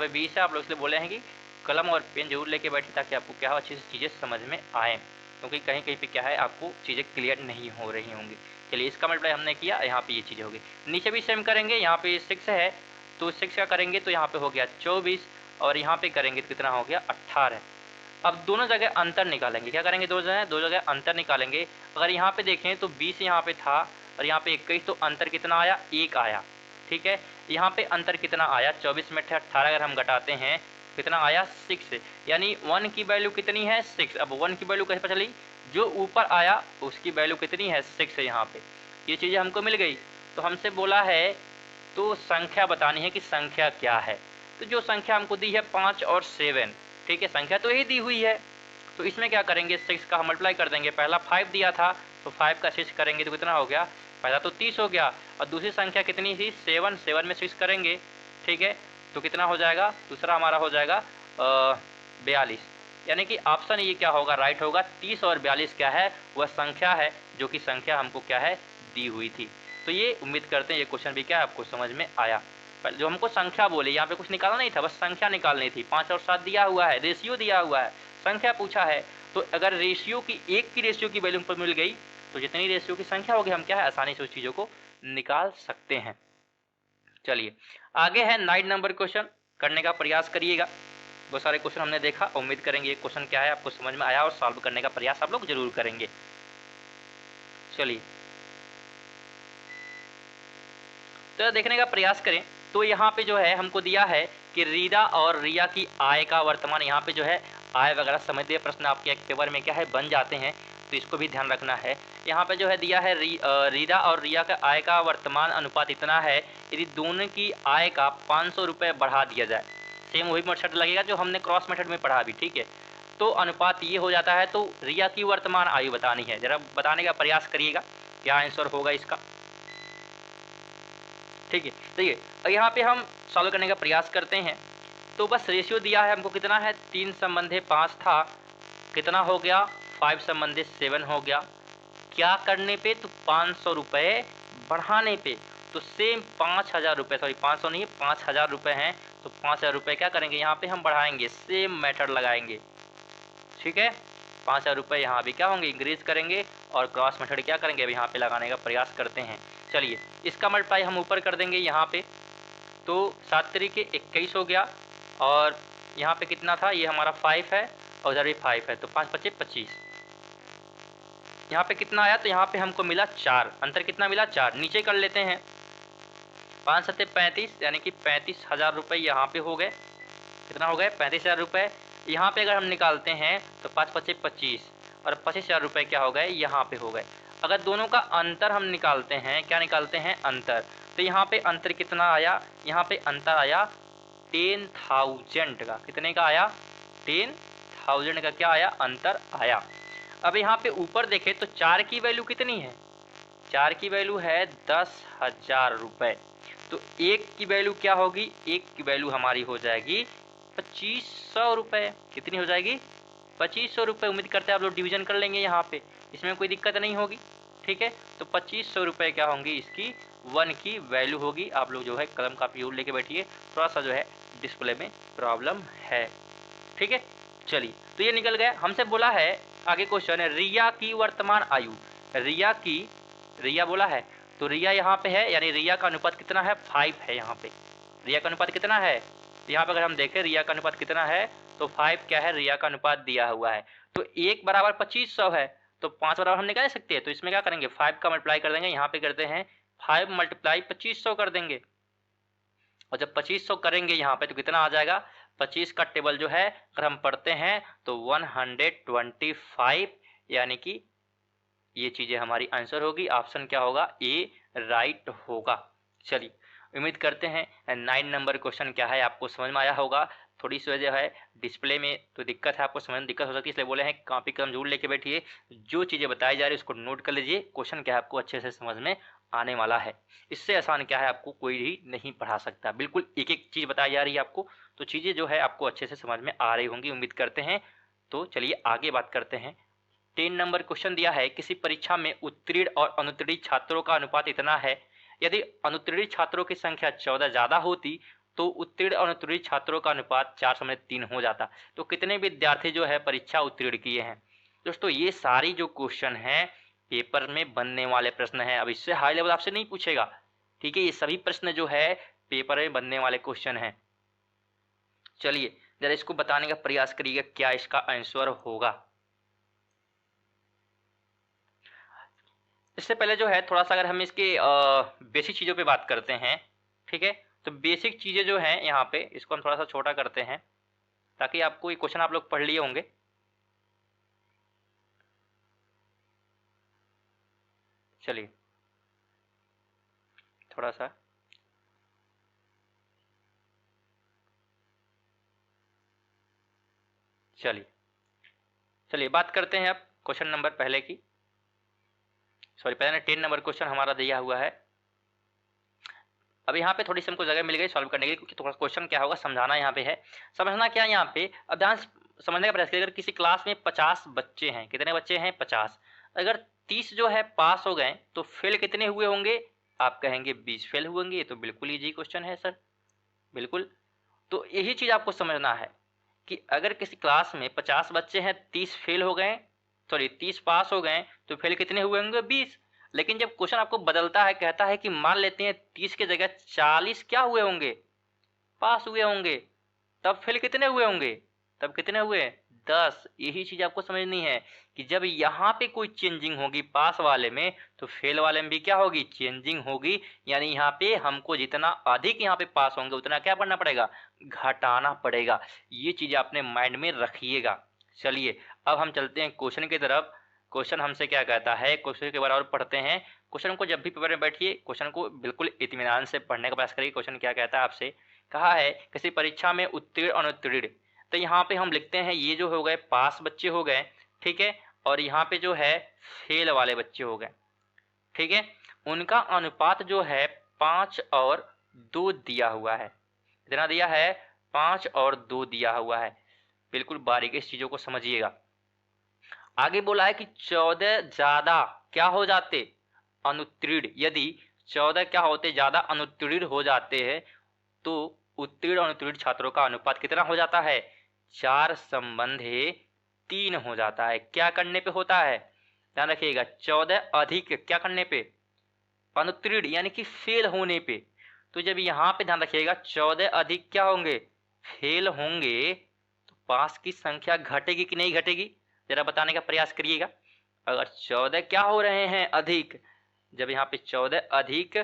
20 है। आप लोग इसलिए बोले हैं कि कलम और पेन जरूर लेके बैठे ताकि आपको क्या हो अच्छी से चीज़ें समझ में आए, क्योंकि कहीं कहीं पे क्या है आपको चीज़ें क्लियर नहीं हो रही होंगी। चलिए इसका मल्टीप्लाई हमने किया, यहाँ पे ये चीज़ें होगी। नीचे भी सेम करेंगे, यहाँ पे 6 है तो 6 का करेंगे तो यहाँ पे हो गया 24 और यहाँ पे करेंगे तो कितना हो गया 18। अब दोनों जगह अंतर निकालेंगे, क्या करेंगे दो जगह अंतर निकालेंगे। अगर यहाँ पे देखें तो 20 यहाँ पे था और यहाँ पे 21, तो अंतर कितना आया 1 आया, ठीक है। यहाँ पे अंतर कितना आया 24 में 18 अगर हम घटाते हैं कितना आया 6, यानी 1 की वैल्यू कितनी है 6। अब 1 की वैल्यू कैसे पता चली, जो ऊपर आया उसकी वैल्यू कितनी है 6 है। यहाँ पे ये चीज़ें हमको मिल गई, तो हमसे बोला है तो संख्या बतानी है कि संख्या क्या है। तो जो संख्या हमको दी है 5 और 7, ठीक है, संख्या तो यही दी हुई है। तो इसमें क्या करेंगे 6 का मल्टीप्लाई कर देंगे, पहला 5 दिया था तो 5 का 6 करेंगे तो कितना हो गया, पहला तो 30 हो गया और दूसरी संख्या कितनी थी 7 में 6 करेंगे, ठीक है, तो कितना हो जाएगा, दूसरा हमारा हो जाएगा 42। यानी कि ऑप्शन ये क्या होगा राइट होगा, 30 और 42 क्या है वह संख्या है जो कि संख्या हमको क्या है दी हुई थी। तो ये उम्मीद करते हैं ये क्वेश्चन भी क्या आपको समझ में आया। जो हमको संख्या बोले यहाँ पे कुछ निकालना नहीं था, बस संख्या निकालनी थी। 5 और 7 दिया हुआ है, रेशियो दिया हुआ है, संख्या पूछा है, तो अगर रेशियो की एक की रेशियो की वैल्यू पर मिल गई तो जितनी रेशियो की संख्या होगी हम क्या है आसानी से उस चीज़ों को निकाल सकते हैं। चलिए आगे है 9 नंबर क्वेश्चन, करने का प्रयास करिएगा। बहुत सारे क्वेश्चन हमने देखा, उम्मीद करेंगे ये क्वेश्चन क्या है आपको समझ में आया और सॉल्व करने का प्रयास आप लोग जरूर करेंगे। चलिए तो देखने का प्रयास करें। तो यहाँ पे जो है हमको दिया है कि रीदा और रिया की आय का वर्तमान, यहाँ पे जो है आय वगैरह समझते प्रश्न आपके एक पेपर में क्या है बन जाते हैं, तो इसको भी ध्यान रखना है। यहाँ पे जो है दिया है रीदा और रिया का आय का वर्तमान अनुपात इतना है, यदि दोनों की आय का 500 रुपये बढ़ा दिया जाए। सेम वही मेथड लगेगा जो हमने क्रॉस मेथड में पढ़ा भी, ठीक है। तो अनुपात ये हो जाता है, तो रिया की वर्तमान आयु बतानी है, जरा बताने का प्रयास करिएगा क्या आंसर होगा इसका, ठीक है। देखिए यहाँ पे हम सॉल्व करने का प्रयास करते हैं। तो बस रेशियो दिया है हमको कितना है 3 संबंधे 5 था, कितना हो गया 5 संबंधे 7 हो गया। क्या करने पे, तो 500 रुपये बढ़ाने पे, तो सेम 5000 रुपये, सॉरी 500 नहीं 5000 रुपये हैं, तो 5000 रुपये क्या करेंगे यहाँ पे हम बढ़ाएंगे, सेम मेथड लगाएंगे, ठीक है। 5000 रुपये यहाँ भी क्या होंगे इंक्रीज करेंगे और क्रॉस मेथड क्या करेंगे अब यहाँ पे लगाने का प्रयास करते हैं। चलिए इसका मल्टीप्लाई हम ऊपर कर देंगे यहाँ पे, तो 7 तरीके 21 हो गया और यहाँ पे कितना था, ये हमारा 5 है और उधर भी 5 है, तो 5 × 5 = 25। यहाँ पे कितना आया, तो यहाँ पे हमको मिला 4, अंतर कितना मिला 4। नीचे कर लेते हैं, 5 × 7 = 35, यानी कि 35,000 रुपये यहाँ पे हो गए। कितना हो गए 35,000 रुपये। यहाँ पे अगर हम निकालते हैं तो 5 पच्चे 25 और 25,000 रुपये क्या हो गए, यहाँ पे हो गए। अगर दोनों का अंतर हम निकालते हैं, क्या निकालते हैं, अंतर, तो यहाँ पे अंतर कितना आया, यहाँ पे अंतर आया 10,000 का। कितने का आया, 10,000 का क्या आया, अंतर आया। अब यहाँ पे ऊपर देखें तो 4 की वैल्यू कितनी है, 4 की वैल्यू है 10,000 रुपये। तो 1 की वैल्यू क्या होगी, 1 की वैल्यू हमारी हो जाएगी 2500 रुपये। कितनी हो जाएगी, 2500 रुपये। उम्मीद करते हैं आप लोग डिवीजन कर लेंगे यहाँ पे, इसमें कोई दिक्कत नहीं होगी, ठीक है। तो 2500 रुपये क्या होंगी, इसकी 1 की वैल्यू होगी। आप लोग जो है कलम कापी और लेके बैठिए, थोड़ा सा जो है डिस्प्ले में प्रॉब्लम है, ठीक है। चलिए, तो ये निकल गया। हमसे बोला है आगे क्वेश्चन है, रिया की वर्तमान आयु, रिया बोला है, तो रिया यहाँ पे है, यानी रिया का अनुपात कितना है, 5 है। यहाँ पे रिया का अनुपात कितना है, तो यहाँ पे अगर हम देखें रिया का अनुपात कितना है, तो 5 क्या है, रिया का अनुपात दिया हुआ है। तो 1 बराबर 2500 है, तो 5 बराबर हम निकाल सकते हैं। तो इसमें क्या करेंगे, 5 का मल्टीप्लाई कर देंगे, यहाँ पे करते हैं 5 मल्टीप्लाई 2500 कर देंगे। और जब 2500 करेंगे यहाँ पे तो कितना आ जाएगा, 25 का टेबल जो है अगर हम पढ़ते हैं तो 125, यानी कि ये चीजें हमारी आंसर होगी। ऑप्शन क्या होगा, ए राइट होगा। चलिए, उम्मीद करते हैं 9 नंबर क्वेश्चन क्या है आपको समझ में आया होगा। थोड़ी सी वजह है डिस्प्ले में तो दिक्कत है, आपको समझ में दिक्कत हो सकती है, इसलिए बोले हैं कॉपी कलम जरूर लेके बैठिए, जो चीज़ें बताई जा रही है उसको नोट कर लीजिए। क्वेश्चन क्या है आपको अच्छे से समझ में आने वाला है। इससे आसान क्या है, आपको कोई भी नहीं पढ़ा सकता। बिल्कुल एक एक चीज़ बताई जा रही है आपको, तो चीज़ें जो है आपको अच्छे से समझ में आ रही होंगी, उम्मीद करते हैं। तो चलिए आगे बात करते हैं। 10 नंबर क्वेश्चन दिया है, किसी परीक्षा में उत्तीर्ण और अनुत्तीर्ण छात्रों का अनुपात इतना है, यदि अनुत्तीर्ण छात्रों की संख्या 14 ज़्यादा होती तो उत्तीर्ण और अनुत्तीर्ण छात्रों का अनुपात 4/3 हो जाता। तो कितने विद्यार्थी जो है परीक्षा उत्तीर्ण किए हैं। दोस्तों ये सारी जो क्वेश्चन हैं पेपर में बनने वाले प्रश्न हैं। अब इससे हाई लेवल आपसे नहीं पूछेगा, ठीक है। ये सभी प्रश्न जो है पेपर में बनने वाले क्वेश्चन हैं। चलिए जरा इसको बताने का प्रयास करिएगा क्या इसका आंसर होगा। इससे पहले जो है थोड़ा सा अगर हम इसके बेसिक चीज़ों पे बात करते हैं, ठीक है। तो बेसिक चीज़ें जो हैं यहाँ पे, इसको हम थोड़ा सा छोटा करते हैं ताकि आपको ये क्वेश्चन आप लोग पढ़ लिए होंगे। चलिए थोड़ा सा चलिए बात करते हैं अब क्वेश्चन नंबर पहले की। सॉरी, पहले 10 नंबर क्वेश्चन हमारा दिया हुआ है। अब यहाँ पे थोड़ी सी हमको जगह मिल गई सॉल्व करने के लिए, क्योंकि थोड़ा क्वेश्चन क्या होगा समझाना यहाँ पे है। समझना क्या है यहाँ पे, अब ध्यान समझने का प्रयास करिए। अगर किसी क्लास में 50 बच्चे हैं, कितने बच्चे हैं, 50, अगर 30 जो है पास हो गए तो फेल कितने हुए होंगे, आप कहेंगे 20 फेल हुएंगे। तो बिल्कुल ईजी क्वेश्चन है सर, बिल्कुल। तो यही चीज़ आपको समझना है कि अगर किसी क्लास में 50 बच्चे हैं, 30 फेल हो गए, सॉरी 30 पास हो गए, तो फेल कितने हुए होंगे, 20। लेकिन जब क्वेश्चन आपको बदलता है, कहता है कि मान लेते हैं 30 के जगह 40 क्या हुए होंगे, पास हुए होंगे, तब फेल कितने हुए होंगे, तब कितने हुए, 10। यही चीज आपको समझनी है कि जब यहाँ पे कोई चेंजिंग होगी पास वाले में, तो फेल वाले में भी क्या होगी, चेंजिंग होगी। यानी यहाँ पे हमको जितना अधिक यहाँ पे पास होंगे उतना क्या करना पड़ेगा, घटाना पड़ेगा। ये चीज आपने माइंड में रखिएगा। चलिए अब हम चलते हैं क्वेश्चन की तरफ। क्वेश्चन हमसे क्या कहता है, क्वेश्चन के बराबर पढ़ते हैं। क्वेश्चन को जब भी पेपर में बैठिए, क्वेश्चन को बिल्कुल इत्मीनान से पढ़ने का प्रयास करिए। क्वेश्चन क्या कहता है आपसे, कहा है किसी परीक्षा में उत्तीर्ण और अनुत्तीर्ण, तो यहाँ पे हम लिखते हैं ये जो हो गए पास बच्चे हो गए, ठीक है, और यहाँ पे जो है फेल वाले बच्चे हो गए, ठीक है। उनका अनुपात जो है 5 और 2 दिया हुआ है। कितना दिया है, 5 और 2 दिया हुआ है। बिल्कुल बारीकी से चीजों को समझिएगा। आगे बोला है कि 14 ज्यादा क्या हो जाते, अनुत्तीर्ण, यदि 14 क्या होते, ज्यादा अनुत्तीर्ण हो जाते हैं, तो उत्तीर्ण और अनुत्तीर्ण छात्रों का अनुपात कितना हो जाता है, 4/3 हो जाता है। क्या करने पे होता है, ध्यान रखिएगा, 14 अधिक क्या करने पे, अनुत्तीर्ण यानी कि फेल होने पे। तो जब यहाँ पे ध्यान रखिएगा 14 अधिक क्या होंगे, फेल होंगे, तो पास की संख्या घटेगी कि नहीं घटेगी, जरा बताने का प्रयास करिएगा। अगर 14 क्या हो रहे हैं, अधिक, जब यहाँ पे 14 अधिक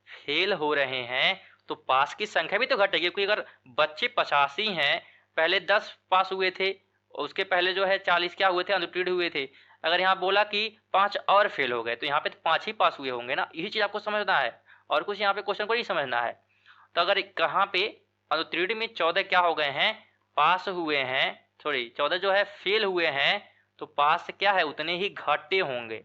फेल हो रहे हैं तो पास की संख्या भी तो घटेगी। क्योंकि अगर बच्चे 85 हैं, पहले 10 पास हुए थे, उसके पहले जो है 40 क्या हुए थे, अनरिपीटेड हुए थे। अगर यहाँ बोला कि 5 और फेल हो गए तो यहाँ पे तो 5 ही पास हुए होंगे ना, यही चीज आपको समझना है और कुछ यहाँ पे क्वेश्चन को नहीं समझना है। तो अगर कहाँ पे अनुत्तीर्ण में 14 क्या हो गए हैं, पास हुए हैं, सॉरी 14 जो है फेल हुए हैं, तो पास क्या है उतने ही घटे होंगे।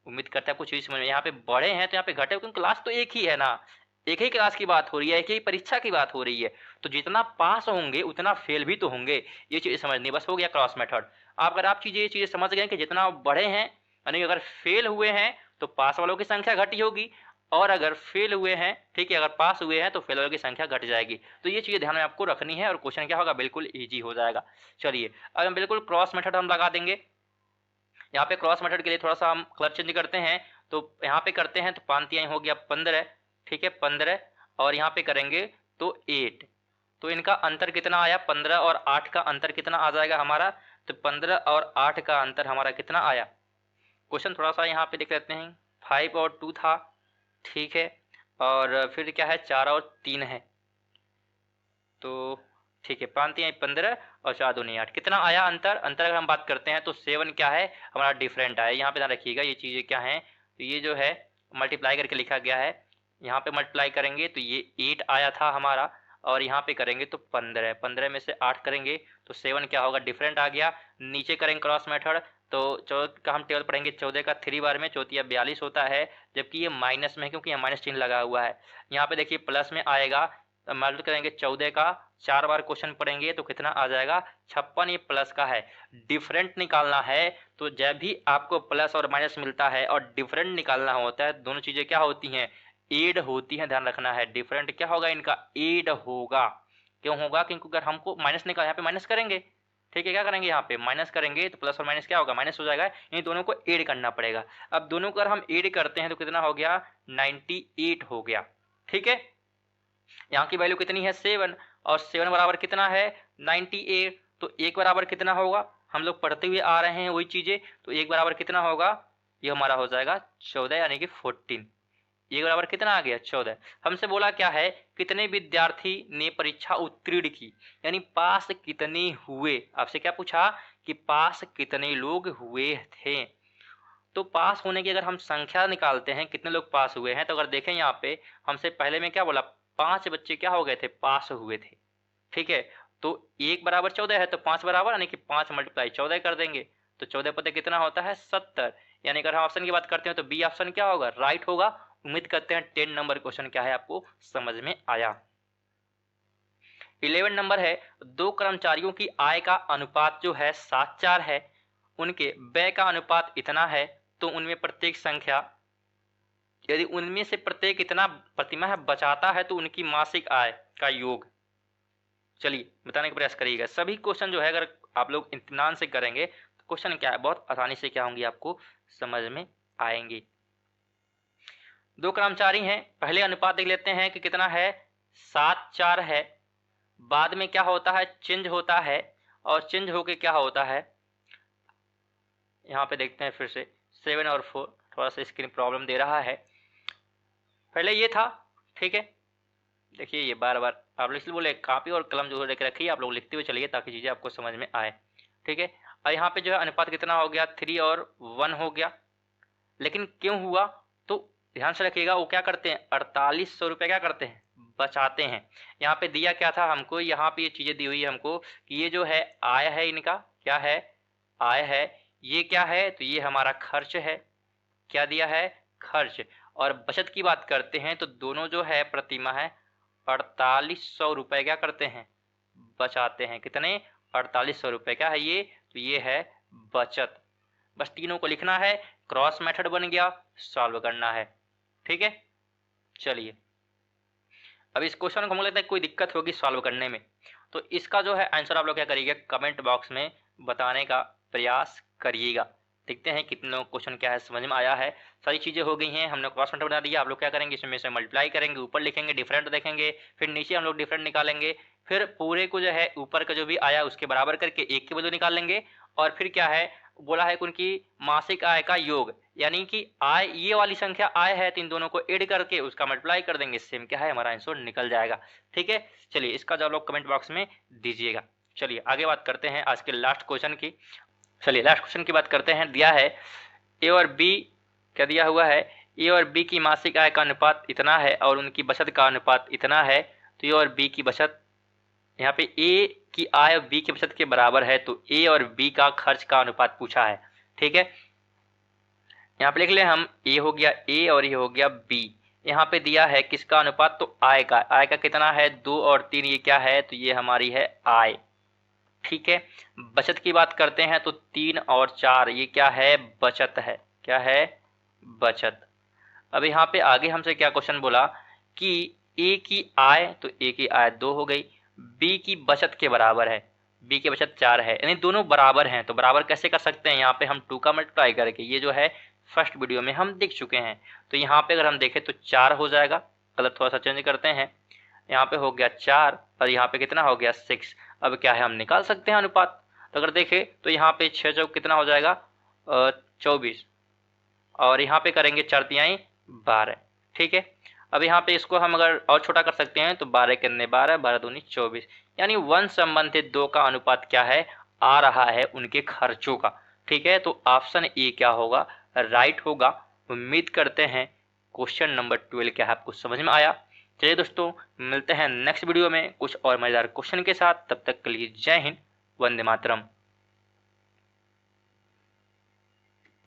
उम्मीद करते हैं कुछ चीज समझ में। यहाँ पे बड़े हैं तो यहाँ पे घटे, क्योंकि क्लास तो एक ही है ना, एक ही क्लास की बात हो रही है, एक ही परीक्षा की बात हो रही है, तो जितना पास होंगे उतना फेल भी तो होंगे। ये चीज समझनी, बस हो गया क्रॉस मेथड। अगर आप चीजें ये चीजें समझ गए कि जितना बड़े हैं यानी अगर फेल हुए हैं तो पास वालों की संख्या घटी होगी, और अगर फेल हुए हैं, ठीक है, अगर पास हुए हैं तो फेल वालों की संख्या घट जाएगी। तो ये चीजें ध्यान में आपको रखनी है और क्वेश्चन क्या होगा, बिल्कुल ईजी हो जाएगा। चलिए अब हम बिल्कुल क्रॉस मेथड हम लगा देंगे। यहाँ पे क्रॉस मेथड के लिए थोड़ा सा हम कलर चेंज करते हैं, तो यहाँ पे करते हैं तो 5 तिहाई हो गया 15, ठीक है 15, और यहाँ पे करेंगे तो 8। तो इनका अंतर कितना आया, 15 और 8 का अंतर कितना आ जाएगा हमारा, तो 15 और 8 का अंतर हमारा कितना आया। क्वेश्चन थोड़ा सा यहाँ पे देख लेते हैं, 5 और 2 था, ठीक है, और फिर क्या है 4 और 3 है, तो ठीक है 5 तिहाई 15 और 4 दूनी 8, कितना आया अंतर। अंतर अगर हम बात करते हैं तो 7 क्या है हमारा डिफरेंट आया। यहाँ पे ध्यान रखिएगा ये चीज़ें क्या हैं, तो ये जो है मल्टीप्लाई करके लिखा गया है, यहाँ पे मल्टीप्लाई करेंगे तो ये 8 आया था हमारा, और यहाँ पे करेंगे तो 15, 15 में से 8 करेंगे तो 7 क्या होगा, डिफरेंट आ गया। नीचे करेंगे क्रॉस मेथड, तो 14 का हम टेबल पढ़ेंगे, 14 का 3 बार में 14 42 होता है, जबकि ये माइनस में है क्योंकि यहाँ माइनस चिन्ह लगा हुआ है। यहाँ पे देखिए प्लस में आएगा, तो मल्टीप्लाई करेंगे 14 का 4 बार क्वेश्चन पढ़ेंगे तो कितना आ जाएगा 56, ये प्लस का है। डिफरेंट निकालना है तो जब भी आपको प्लस और माइनस मिलता है और डिफरेंट निकालना होता है, दोनों चीजें क्या होती हैं, एड होती हैं, ध्यान रखना है। डिफरेंट क्या होगा इनका, एड होगा। क्यों होगा, क्योंकि अगर हमको माइनस निकाल, यहाँ पे माइनस करेंगे, ठीक है, क्या करेंगे यहाँ पे माइनस करेंगे तो प्लस और माइनस क्या होगा, माइनस हो जाएगा। इन दोनों को ऐड करना पड़ेगा। अब दोनों को अगर हम ऐड करते हैं तो कितना हो गया, 98 हो गया, ठीक है। यहाँ की वैल्यू कितनी है 7, और 7 बराबर कितना है 98, तो 1 बराबर कितना होगा, हम लोग पढ़ते हुए आ रहे हैं वही चीजें, तो 1 बराबर कितना होगा, ये हमारा हो जाएगा 14 यानी कि 14। 1 बराबर कितना आ गया 14। हमसे बोला क्या है, कितने विद्यार्थी ने परीक्षा उत्तीर्ण की, यानी पास कितने हुए। आपसे क्या पूछा कि पास कितने लोग हुए थे। तो पास होने की अगर हम संख्या निकालते हैं, कितने लोग पास हुए हैं, तो अगर देखें यहाँ पे हमसे पहले में क्या बोला, 5 बच्चे क्या हो गए थे, पास हुए थे, ठीक है। तो 1 बराबर 14 है, तो 5 बराबर यानी कि 5 मल्टीप्लाई 14 कर देंगे, तो 14 पता कितना होता है 70। यानी अगर हम ऑप्शन की बात करते हैं तो बी ऑप्शन क्या होगा, राइट होगा। उम्मीद करते हैं 10 नंबर क्वेश्चन क्या है आपको समझ में आया। 11 नंबर है, 2 कर्मचारियों की आय का अनुपात जो है 7:4 है, उनके व्यय का अनुपात इतना है, तो उनमें प्रत्येक संख्या, यदि उनमें से प्रत्येक इतना प्रतिमाह बचाता है तो उनकी मासिक आय का योग। चलिए बताने का प्रयास करिएगा। सभी क्वेश्चन जो है अगर आप लोग इत्मीनान से करेंगे तो क्वेश्चन क्या है बहुत आसानी से क्या होंगे आपको समझ में आएंगे। 2 कर्मचारी हैं, पहले अनुपात देख लेते हैं कि कितना है 7:4 है। बाद में क्या होता है, चेंज होता है, और चेंज होके क्या होता है, यहाँ पे देखते हैं फिर से 7 और 4, थोड़ा सा स्क्रीन प्रॉब्लम दे रहा है। पहले ये था, ठीक है, देखिए ये बार बार आप लोग इसलिए बोले कॉपी और कलम जो लेकर रखिए, आप लोग लिखते हुए चलिए ताकि चीज़ें आपको समझ में आए, ठीक है। और यहाँ पे जो है अनुपात कितना हो गया 3 और 1 हो गया। लेकिन क्यों हुआ, तो ध्यान से रखिएगा, वो क्या करते हैं 4800 रुपये क्या करते हैं बचाते हैं। यहाँ पे दिया क्या था हमको, यहाँ पे ये चीज़ें दी हुई है हमको कि ये जो है आय है, इनका क्या है आय है, ये क्या है तो ये हमारा खर्च है, क्या दिया है खर्च। और बचत की बात करते हैं तो दोनों जो है प्रतिमाह 4800 रुपये क्या करते हैं बचाते हैं। कितने 4800 रुपये क्या है ये, तो ये है बचत। बस तीनों को लिखना है, क्रॉस मेथड बन गया, सॉल्व करना है, ठीक है। चलिए अब इस क्वेश्चन को हमको लगता है कोई दिक्कत होगी सॉल्व करने में, तो इसका जो है आंसर आप लोग क्या करिएगा कमेंट बॉक्स में बताने का प्रयास करिएगा। देखते हैं कितने लोग क्वेश्चन क्या है समझ में आया है। सारी चीज़ें हो गई हैं, हमने क्रॉस मेथड बना दिया। आप लोग क्या करेंगे, इसमें से मल्टीप्लाई करेंगे, ऊपर लिखेंगे डिफरेंट देखेंगे, फिर नीचे हम लोग डिफरेंट निकालेंगे, फिर पूरे को जो है ऊपर का जो भी आया उसके बराबर करके एक के बदले निकाल लेंगे, और फिर क्या है बोला है कि उनकी मासिक आय का योग, यानी कि आय ये वाली संख्या आय है तो इन दोनों को ऐड करके उसका मल्टीप्लाई कर देंगे, सेम क्या है हमारा आंसर निकल जाएगा, ठीक है। चलिए इसका जवाब लोग कमेंट बॉक्स में दीजिएगा। चलिए आगे बात करते हैं आज के लास्ट क्वेश्चन की। चलिए लास्ट क्वेश्चन की बात करते हैं। दिया है ए और बी, क्या दिया हुआ है, ए और बी की मासिक आय का अनुपात इतना है और उनकी बचत का अनुपात इतना है। तो ए और बी की बचत, यहाँ पे ए की आय और बी की बचत के बराबर है, तो ए और बी का खर्च का अनुपात पूछा है। ठीक है, यहाँ पे लिख ले हम, ए हो गया ए और ये हो गया बी। यहाँ पे दिया है किसका अनुपात, तो आय का। आय का कितना है, 2 और 3, ये क्या है, तो ये हमारी है आय। ठीक है, बचत की बात करते हैं तो 3 और 4, ये क्या है, बचत है। क्या है, बचत। अब यहाँ पे आगे हमसे क्या क्वेश्चन बोला कि ए की आय, तो ए की आय 2 हो गई, बी की बचत के बराबर है, बी की बचत 4 है, यानी दोनों बराबर हैं। तो बराबर कैसे कर सकते हैं, यहाँ पे हम 2 का मल्टीप्लाई करके, ये जो है फर्स्ट वीडियो में हम देख चुके हैं। तो यहाँ पे अगर हम देखें तो 4 हो जाएगा, कलर थोड़ा सा चेंज करते हैं, यहाँ पे हो गया 4 और यहाँ पे कितना हो गया 6। अब क्या है, हम निकाल सकते हैं अनुपात। तो अगर देखें तो यहाँ पे 6 चौक कितना हो जाएगा, 24, और यहाँ पे करेंगे 4 तिहाई 12। ठीक है, अब यहाँ पे इसको हम अगर और छोटा कर सकते हैं तो 12 कितने 12, 12 दूनी 24, यानी वन संबंधित 2 का अनुपात क्या है, आ रहा है उनके खर्चों का। ठीक है, तो ऑप्शन ए क्या होगा, राइट होगा। उम्मीद करते हैं क्वेश्चन नंबर 12 क्या है आपको समझ में आया। चलिए दोस्तों, मिलते हैं नेक्स्ट वीडियो में कुछ और मजेदार क्वेश्चन के साथ। तब तक के लिए जय हिंद, वंदे मातरम।